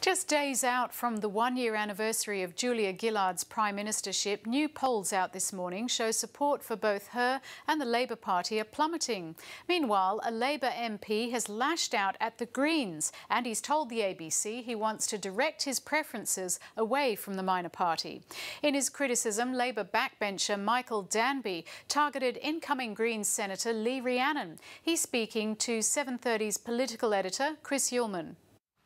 Just days out from the one-year anniversary of Julia Gillard's prime ministership, new polls out this morning show support for both her and the Labor Party are plummeting. Meanwhile, a Labor MP has lashed out at the Greens and he's told the ABC he wants to direct his preferences away from the minor party. In his criticism, Labor backbencher Michael Danby targeted incoming Greens Senator Lee Rhiannon. He's speaking to 7:30's political editor Chris Uhlmann.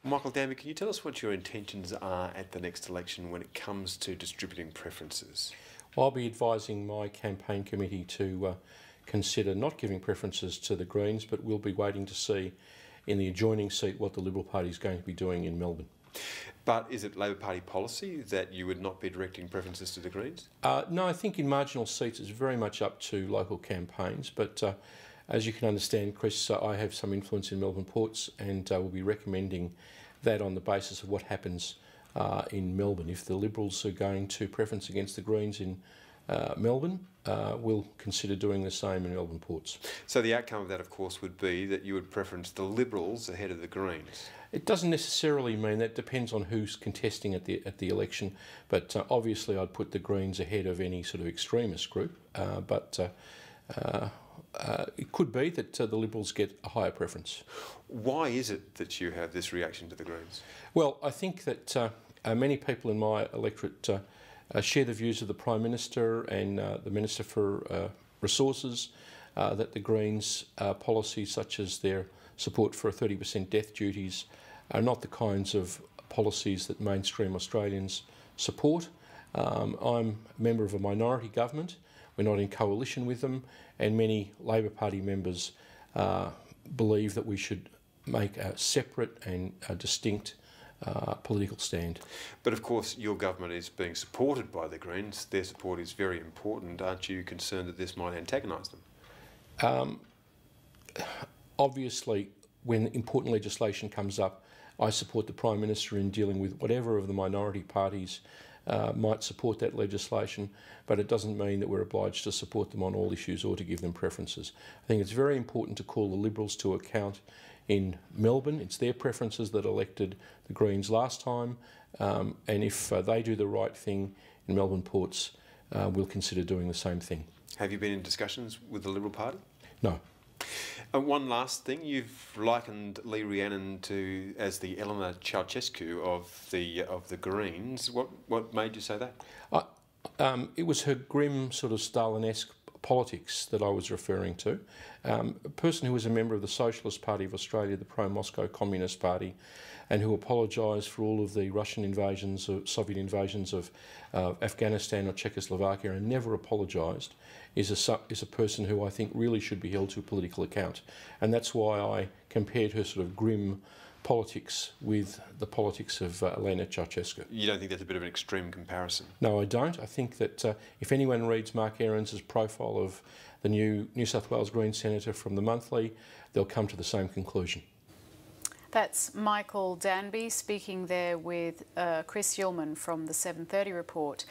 Michael Danby, can you tell us what your intentions are at the next election when it comes to distributing preferences? I'll be advising my campaign committee to consider not giving preferences to the Greens, but we'll be waiting to see in the adjoining seat what the Liberal Party is going to be doing in Melbourne. But is it Labor Party policy that you would not be directing preferences to the Greens? No, I think in marginal seats it's very much up to local campaigns, but as you can understand, Chris, I have some influence in Melbourne Ports and will be recommending that on the basis of what happens in Melbourne. If the Liberals are going to preference against the Greens in Melbourne, we'll consider doing the same in Melbourne Ports. So the outcome of that, of course, would be that you would preference the Liberals ahead of the Greens? It doesn't necessarily mean that. Depends on who's contesting at the election, but obviously I'd put the Greens ahead of any sort of extremist group, it could be that the Liberals get a higher preference. Why is it that you have this reaction to the Greens? Well, I think that many people in my electorate share the views of the Prime Minister and the Minister for Resources, that the Greens' policies such as their support for 30% death duties are not the kinds of policies that mainstream Australians support. I'm a member of a minority government. We're not in coalition with them, and many Labor Party members believe that we should make a separate and a distinct political stand. But of course your government is being supported by the Greens. Their support is very important. Aren't you concerned that this might antagonise them? Obviously, when important legislation comes up, I support the Prime Minister in dealing with whatever of the minority parties might support that legislation, but it doesn't mean that we're obliged to support them on all issues or to give them preferences. I think it's very important to call the Liberals to account in Melbourne. It's their preferences that elected the Greens last time, and if they do the right thing in Melbourne Ports, we'll consider doing the same thing. Have you been in discussions with the Liberal Party? No. And one last thing, you've likened Lee Rhiannon as the Eleanor Ceausescu of the Greens. What made you say that? It was her grim sort of Stalinesque politics that I was referring to. A person who was a member of the Socialist Party of Australia, the pro-Moscow Communist Party, and who apologised for all of the Russian invasions, or Soviet invasions of Afghanistan or Czechoslovakia, and never apologised, is a person who I think really should be held to a political account. And that's why I compared her sort of grim politics with the politics of Elena Ceausescu. You don't think that's a bit of an extreme comparison? No, I don't. I think that if anyone reads Mark Aarons' profile of the new New South Wales Greens Senator from the Monthly, they'll come to the same conclusion. That's Michael Danby speaking there with Chris Uhlmann from the 7:30 report.